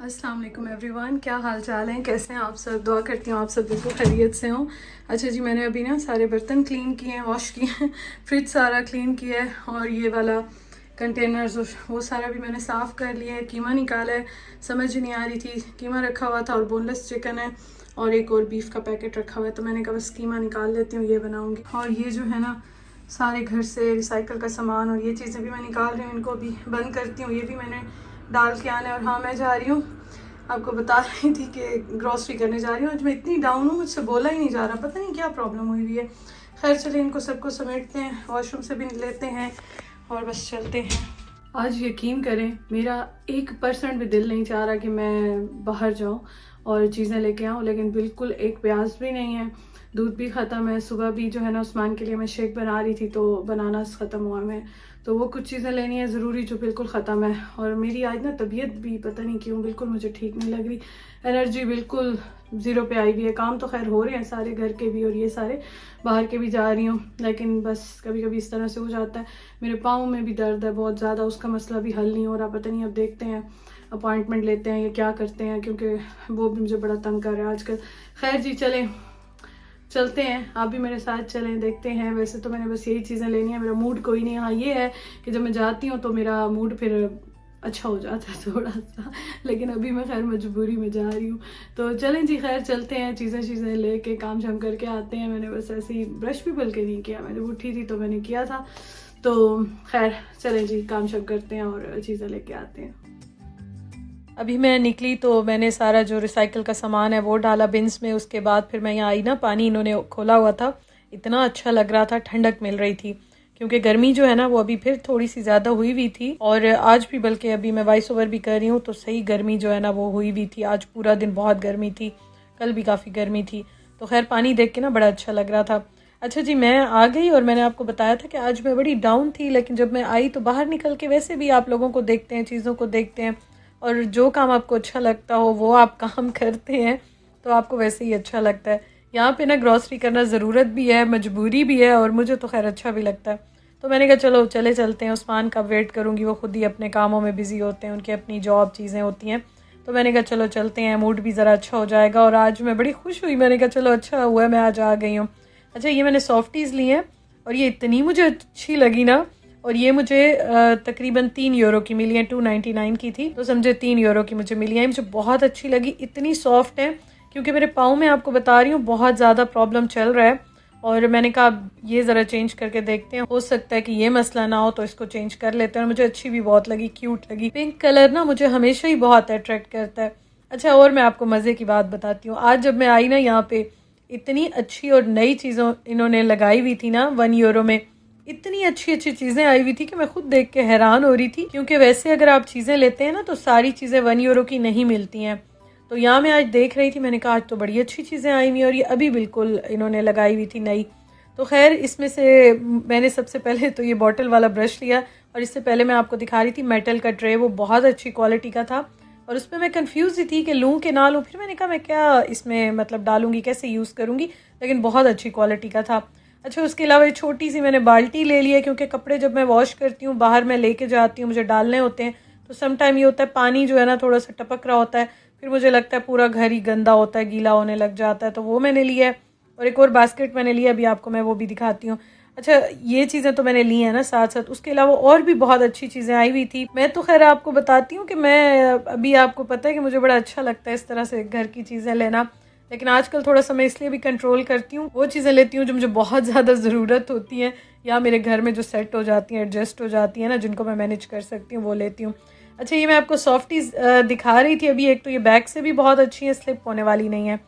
अस्सलाम वालेकुम एवरीवन, क्या हाल चाल है, कैसे हैं आप सब। दुआ करती हूँ आप सब बिल्कुल खैरियत से हों। अच्छा जी, मैंने अभी ना सारे बर्तन क्लीन किए हैं, वॉश किए हैं, फ्रिज सारा क्लीन किया है और ये वाला कंटेनर्स वो सारा भी मैंने साफ़ कर लिया है। कीमा निकाला है, समझ नहीं आ रही थी, कीमा रखा हुआ था और बोनलेस चिकन है और एक और बीफ का पैकेट रखा हुआ है, तो मैंने कहा बस कीमा निकाल लेती हूँ, ये बनाऊँगी। और ये जो है ना सारे घर से रिसाइकिल का सामान और ये चीज़ें भी मैं निकाल रही हूँ, इनको भी बंद करती हूँ। ये भी मैंने डाल के आना है। और हाँ, मैं जा रही हूँ, आपको बता रही थी कि ग्रॉसरी करने जा रही हूँ। आज मैं इतनी डाउन हूँ, मुझसे बोला ही नहीं जा रहा, पता नहीं क्या प्रॉब्लम हुई हुई है। खैर चलिए, इनको सबको समेटते हैं, वॉशरूम से भी लेते हैं और बस चलते हैं। आज यकीन करें, मेरा 1% भी दिल नहीं चाह रहा कि मैं बाहर जाऊँ और चीज़ें लेके आऊँ, लेकिन बिल्कुल एक प्याज भी नहीं है। दूध भी ख़त्म है। सुबह भी जो है ना उस्मान के लिए मैं शेक बना रही थी, तो बनाना ख़त्म हुआ मैं, तो वो कुछ चीज़ें लेनी है ज़रूरी जो बिल्कुल ख़त्म है। और मेरी आज ना तबीयत भी पता नहीं क्यों बिल्कुल मुझे ठीक नहीं लग रही, एनर्जी बिल्कुल ज़ीरो पे आई हुई है। काम तो खैर हो रहे हैं सारे घर के भी और ये सारे बाहर के भी जा रही हूँ, लेकिन बस कभी कभी इस तरह से हो जाता है। मेरे पाँव में भी दर्द है बहुत ज़्यादा, उसका मसला भी हल नहीं हो रहा, पता नहीं, अब देखते हैं अपॉइंटमेंट लेते हैं या क्या करते हैं, क्योंकि वो भी मुझे बड़ा तंग कर रहा है आजकल। खैर जी, चलते हैं, आप भी मेरे साथ चलें, देखते हैं। वैसे तो मैंने बस यही चीज़ें लेनी है, मेरा मूड कोई नहीं। हाँ ये है कि जब मैं जाती हूँ तो मेरा मूड फिर अच्छा हो जाता है थोड़ा सा, लेकिन अभी मैं खैर मजबूरी में जा रही हूँ। तो चलें जी, खैर चलते हैं, चीज़ें लेके काम शाम करके आते हैं। मैंने बस ऐसे ही ब्रश भी बल्कि नहीं किया, मैं जब उठी थी तो मैंने किया था। तो खैर चलें जी, काम शाम करते हैं और चीज़ें लेके आते हैं। अभी मैं निकली तो मैंने सारा जो रिसाइकिल का सामान है वो डाला बिन्स में। उसके बाद फिर मैं यहाँ आई ना, पानी इन्होंने खोला हुआ था, इतना अच्छा लग रहा था, ठंडक मिल रही थी, क्योंकि गर्मी जो है ना वो अभी फिर थोड़ी सी ज़्यादा हुई हुई थी। और आज भी बल्कि अभी मैं वॉइस ओवर भी कर रही हूँ तो सही गर्मी जो है ना वो हुई हुई थी। आज पूरा दिन बहुत गर्मी थी, कल भी काफ़ी गर्मी थी। तो खैर पानी देख के ना बड़ा अच्छा लग रहा था। अच्छा जी, मैं आ गई और मैंने आपको बताया था कि आज मैं बड़ी डाउन थी, लेकिन जब मैं आई तो बाहर निकल के वैसे भी आप लोगों को देखते हैं, चीज़ों को देखते हैं, और जो काम आपको अच्छा लगता हो वो आप काम करते हैं तो आपको वैसे ही अच्छा लगता है। यहाँ पे ना ग्रॉसरी करना ज़रूरत भी है, मजबूरी भी है, और मुझे तो खैर अच्छा भी लगता है। तो मैंने कहा चलो चलते हैं। उस्मान का वेट करूँगी, वो खुद ही अपने कामों में बिज़ी होते हैं, उनकी अपनी जॉब चीज़ें होती हैं। तो मैंने कहा चलो चलते हैं, मूड भी ज़रा अच्छा हो जाएगा। और आज मैं बड़ी खुश हुई, मैंने कहा चलो अच्छा हुआ है मैं आज आ गई हूँ। अच्छा, ये मैंने सॉफ्टीज़ ली हैं और ये इतनी मुझे अच्छी लगी ना, और ये मुझे तकरीबन 3 यूरो की मिली है, 2.99 की थी, तो समझे 3 यूरो की मुझे मिली है। मुझे बहुत अच्छी लगी, इतनी सॉफ्ट है, क्योंकि मेरे पाँव में आपको बता रही हूँ बहुत ज़्यादा प्रॉब्लम चल रहा है। और मैंने कहा ये ज़रा चेंज करके देखते हैं, हो सकता है कि ये मसला ना हो तो इसको चेंज कर लेते हैं। और मुझे अच्छी भी बहुत लगी, क्यूट लगी। पिंक कलर ना मुझे हमेशा ही बहुत अट्रैक्ट करता है। अच्छा, और मैं आपको मज़े की बात बताती हूँ, आज जब मैं आई ना यहाँ पे, इतनी अच्छी और नई चीज़ों इन्होंने लगाई हुई थी ना 1 यूरो में, इतनी अच्छी अच्छी चीज़ें आई हुई थी कि मैं खुद देख के हैरान हो रही थी। क्योंकि वैसे अगर आप चीज़ें लेते हैं ना तो सारी चीज़ें 1 यूरो की नहीं मिलती हैं। तो यहाँ मैं आज देख रही थी, मैंने कहा आज तो बड़ी अच्छी चीज़ें आई हुई और ये अभी बिल्कुल इन्होंने लगाई हुई थी नई। तो खैर इसमें से मैंने सबसे पहले तो ये बॉटल वाला ब्रश लिया, और इससे पहले मैं आपको दिखा रही थी मेटल का ट्रे, वो बहुत अच्छी क्वालिटी का था। और उसमें मैं कंफ्यूज ही थी कि लूँ कि ना लूँ, फिर मैंने कहा मैं क्या इसमें मतलब डालूँगी, कैसे यूज़ करूँगी, लेकिन बहुत अच्छी क्वालिटी का था। अच्छा, उसके अलावा एक छोटी सी मैंने बाल्टी ले ली है, क्योंकि कपड़े जब मैं वॉश करती हूँ बाहर मैं लेके जाती हूँ, मुझे डालने होते हैं, तो सम टाइम ये होता है पानी जो है ना थोड़ा सा टपक रहा होता है, फिर मुझे लगता है पूरा घर ही गंदा होता है, गीला होने लग जाता है, तो वो मैंने लिया है। और एक और बास्केट मैंने लिया, अभी आपको मैं वो भी दिखाती हूँ। अच्छा, ये चीज़ें तो मैंने ली हैं ना साथ साथ, उसके अलावा और भी बहुत अच्छी चीज़ें आई हुई थी। मैं तो खैर आपको बताती हूँ कि मैं अभी, आपको पता है कि मुझे बड़ा अच्छा लगता है इस तरह से घर की चीज़ें लेना, लेकिन आजकल थोड़ा सा मैं इसलिए भी कंट्रोल करती हूँ, वो चीज़ें लेती हूँ जो मुझे बहुत ज़्यादा ज़रूरत होती हैं, या मेरे घर में जो सेट हो जाती हैं, एडजस्ट हो जाती हैं ना, जिनको मैं मैनेज कर सकती हूँ, वो लेती हूँ। अच्छा, ये मैं आपको सॉफ्टीज़ दिखा रही थी अभी। एक तो ये बैग से भी बहुत अच्छी है, स्लिप होने वाली नहीं है।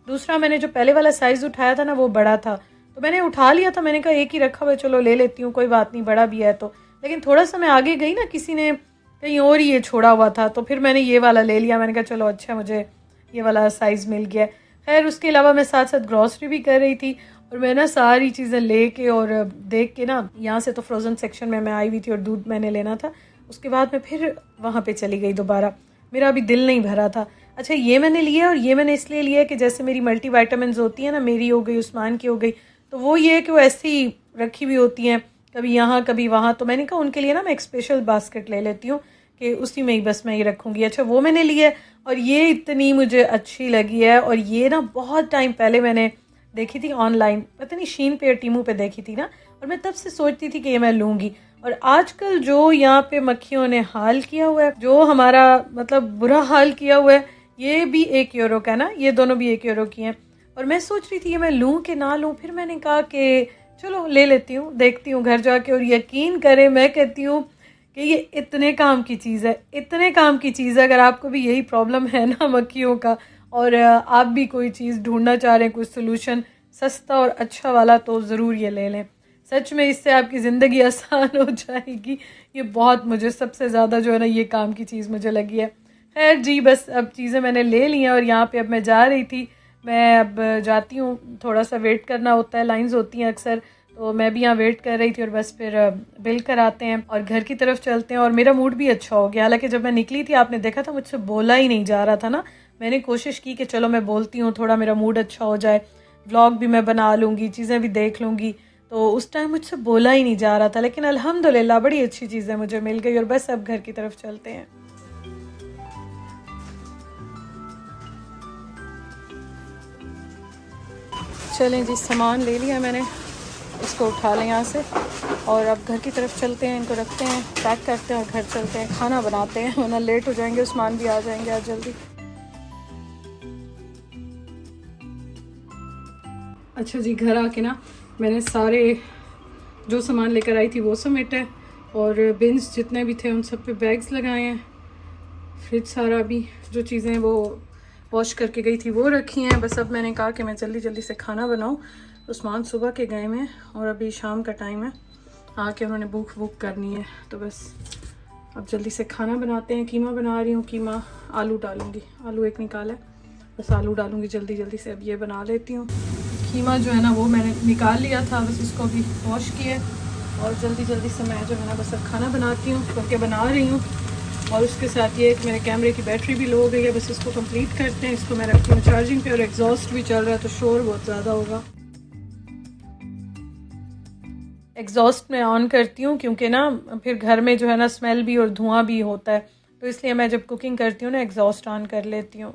दूसरा, मैंने जो पहले वाला साइज़ उठाया था ना वो बड़ा था, तो मैंने उठा लिया था, मैंने कहा एक ही रखा हुआ है, चलो ले लेती हूँ, कोई बात नहीं, बड़ा भी है तो। लेकिन थोड़ा सा मैं आगे गई ना, किसी ने कहीं और ही ये छोड़ा हुआ था, तो फिर मैंने ये वाला ले लिया। मैंने कहा चलो अच्छा, मुझे ये वाला साइज़ मिल गया। खैर उसके अलावा मैं साथ साथ ग्रॉसरी भी कर रही थी, और मैं ना सारी चीज़ें लेके और देख के ना, यहाँ से तो फ्रोज़न सेक्शन में मैं आई हुई थी और दूध मैंने लेना था। उसके बाद मैं फिर वहाँ पे चली गई दोबारा, मेरा अभी दिल नहीं भरा था। अच्छा, ये मैंने लिया, और ये मैंने इसलिए लिया कि जैसे मेरी मल्टी वाइटामिन्स होती हैं ना, मेरी हो गई, उस्मान की हो गई, तो वो ये है कि वो ऐसी रखी हुई होती हैं, कभी यहाँ कभी वहाँ, तो मैंने कहा उनके लिए ना मैं एक स्पेशल बास्केट ले लेती हूँ कि उसी में ही बस मैं ये रखूँगी। अच्छा वो मैंने लिया है और ये इतनी मुझे अच्छी लगी है। और ये ना बहुत टाइम पहले मैंने देखी थी ऑनलाइन, पता नहीं शीन पे या टीमू पे देखी थी ना, और मैं तब से सोचती थी कि ये मैं लूँगी। और आजकल जो यहाँ पे मक्खियों ने हाल किया हुआ है, जो हमारा मतलब बुरा हाल किया हुआ है, ये भी 1 यूरो का ना, ये दोनों भी 1 यूरो की हैं। और मैं सोच रही थी ये मैं लूँ कि ना लूँ, फिर मैंने कहा कि चलो ले लेती हूँ, देखती हूँ घर जाके। और यकीन करें मैं कहती हूँ कि ये इतने काम की चीज़ है, इतने काम की चीज़ है। अगर आपको भी यही प्रॉब्लम है ना मक्खियों का, और आप भी कोई चीज़ ढूंढना चाह रहे हैं, कोई सोल्यूशन सस्ता और अच्छा वाला, तो ज़रूर ये ले लें। सच में इससे आपकी ज़िंदगी आसान हो जाएगी। ये बहुत मुझे सबसे ज़्यादा जो है ना ये काम की चीज़ मुझे लगी है। खैर जी, बस अब चीज़ें मैंने ले ली हैं और यहाँ पे अब मैं जा रही थी। मैं अब जाती हूँ, थोड़ा सा वेट करना होता है, लाइंस होती हैं अक्सर, तो मैं भी यहाँ वेट कर रही थी। और बस फिर बिल कराते हैं और घर की तरफ चलते हैं। और मेरा मूड भी अच्छा हो गया। हालांकि जब मैं निकली थी आपने देखा था मुझसे बोला ही नहीं जा रहा था ना, मैंने कोशिश की कि चलो मैं बोलती हूँ, थोड़ा मेरा मूड अच्छा हो जाए, व्लॉग भी मैं बना लूँगी, चीज़ें भी देख लूँगी। तो उस टाइम मुझसे बोला ही नहीं जा रहा था, लेकिन अल्हम्दुलिल्लाह बड़ी अच्छी चीज़ें मुझे मिल गई। और बस अब घर की तरफ चलते हैं। चलें जी, सामान ले लिया मैंने, इसको उठा लें यहाँ से और अब घर की तरफ चलते हैं। इनको रखते हैं, पैक करते हैं और घर चलते हैं, खाना बनाते हैं, वरना लेट हो जाएंगे। उस्मान भी आ जाएंगे आज जल्दी। अच्छा जी, घर आके ना मैंने सारे जो सामान लेकर आई थी वो समेटा है और बिन्स जितने भी थे उन सब पे बैग्स लगाए हैं। फ्रिज सारा भी जो चीज़ें वो वॉश करके गई थी वो रखी हैं। बस अब मैंने कहा कि मैं जल्दी जल्दी से खाना बनाऊं। उस्मान सुबह के गए में और अभी शाम का टाइम है, आके उन्होंने भूख वूख करनी है। तो बस अब जल्दी से खाना बनाते हैं। कीमा बना रही हूँ, कीमा आलू डालूँगी, आलू एक निकाला है, बस आलू डालूँगी जल्दी जल्दी से। अब ये बना लेती हूँ। कीमा जो है ना वो मैंने निकाल लिया था, बस इसको भी वॉश किया और जल्दी जल्दी से मैं जो है ना बस अब खाना बनाती हूँ, क्योंकि बना रही हूँ। और उसके साथ ये मेरे कैमरे की बैटरी भी लो हो गई है, बस इसको कंप्लीट करते हैं। इसको मैं रखती हूँ चार्जिंग पे और एग्जॉस्ट भी चल रहा है तो शोर बहुत ज़्यादा होगा। एग्जॉस्ट मैं ऑन करती हूँ क्योंकि ना फिर घर में जो है ना स्मेल भी और धुआं भी होता है, तो इसलिए मैं जब कुकिंग करती हूँ ना एग्जॉस्ट ऑन कर लेती हूँ।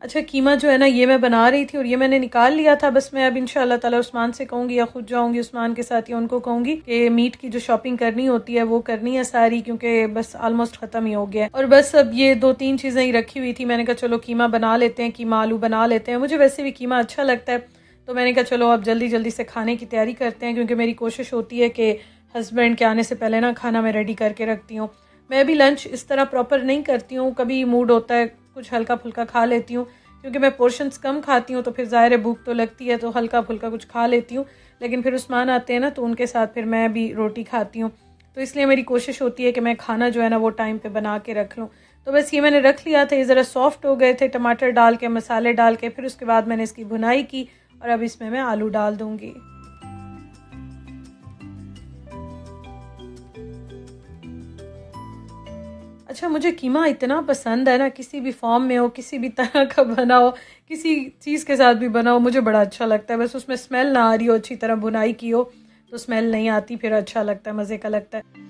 अच्छा, कीमा जो है ना ये मैं बना रही थी और ये मैंने निकाल लिया था। बस मैं अब इंशाल्लाह ताला उस्मान से कहूँगी या खुद जाऊँगी उस्मान के साथ, या उनको कहूँगी कि मीट की जो शॉपिंग करनी होती है वो करनी है सारी, क्योंकि बस ऑलमोस्ट ख़त्म ही हो गया है। और बस अब ये 2-3 चीज़ें ही रखी हुई थी, मैंने कहा चलो कीमा बना लेते हैं, कीमा आलू बना लेते हैं। मुझे वैसे भी कीमा अच्छा लगता है, तो मैंने कहा चलो अब जल्दी जल्दी से खाने की तैयारी करते हैं, क्योंकि मेरी कोशिश होती है कि हस्बैंड के आने से पहले ना खाना मैं रेडी करके रखती हूँ। मैं भी लंच इस तरह प्रॉपर नहीं करती हूँ, कभी मूड होता है कुछ हल्का फुल्का खा लेती हूँ, क्योंकि मैं पोर्शंस कम खाती हूँ तो फिर ज़ाहिर है भूख तो लगती है, तो हल्का फुल्का कुछ खा लेती हूँ। लेकिन फिर उस्मान आते हैं ना तो उनके साथ फिर मैं भी रोटी खाती हूँ, तो इसलिए मेरी कोशिश होती है कि मैं खाना जो है ना वो टाइम पे बना के रख लूँ। तो बस ये मैंने रख लिया था, ये ज़रा सॉफ्ट हो गए थे टमाटर डाल के, मसाले डाल के। फिर उसके बाद मैंने इसकी भुनाई की और अब इसमें मैं आलू डाल दूँगी। अच्छा, मुझे कीमा इतना पसंद है ना, किसी भी फॉर्म में हो, किसी भी तरह का बना हो, किसी चीज़ के साथ भी बना हो, मुझे बड़ा अच्छा लगता है। बस उसमें स्मेल ना आ रही हो, अच्छी तरह भुनाई की हो तो स्मेल नहीं आती, फिर अच्छा लगता है, मज़े का लगता है।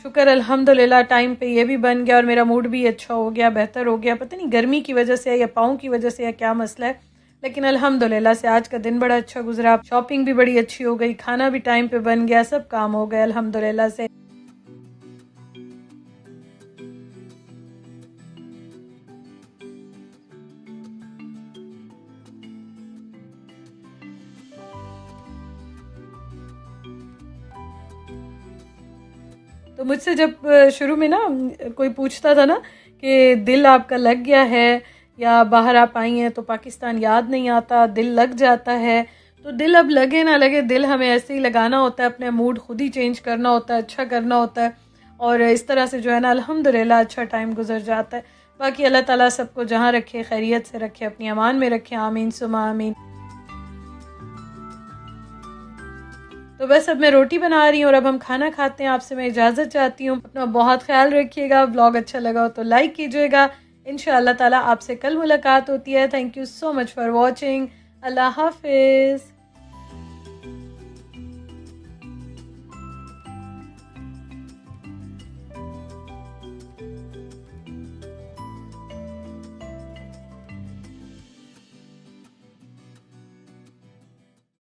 शुक्र अल्हम्दुलिल्लाह टाइम पे ये भी बन गया और मेरा मूड भी अच्छा हो गया, बेहतर हो गया। पता नहीं गर्मी की वजह से या पाँव की वजह से या क्या मसला है, लेकिन अल्हम्दुलिल्लाह से आज का दिन बड़ा अच्छा गुजरा। शॉपिंग भी बड़ी अच्छी हो गई, खाना भी टाइम पे बन गया, सब काम हो गए अल्हम्दुलिल्लाह से। तो मुझसे जब शुरू में ना कोई पूछता था ना कि दिल आपका लग गया है या बाहर आप आई हैं तो पाकिस्तान याद नहीं आता, दिल लग जाता है। तो दिल अब लगे ना लगे, दिल हमें ऐसे ही लगाना होता है, अपने मूड खुद ही चेंज करना होता है, अच्छा करना होता है। और इस तरह से जो है ना अल्हम्दुलिल्लाह अच्छा टाइम गुजर जाता है। बाकी अल्लाह ताला सबको जहाँ रखे खैरियत से रखे, अपनी अमान में रखे, आमीन सुमा आमीन। तो बस अब मैं रोटी बना रही हूँ और अब हम खाना खाते हैं। आपसे मैं इजाज़त चाहती हूँ, अपना बहुत ख्याल रखिएगा। व्लॉग अच्छा लगा हो तो लाइक कीजिएगा। इंशाअल्लाह ताला आपसे कल मुलाकात होती है। Thank you so much for watching. अल्लाह हाफिज़।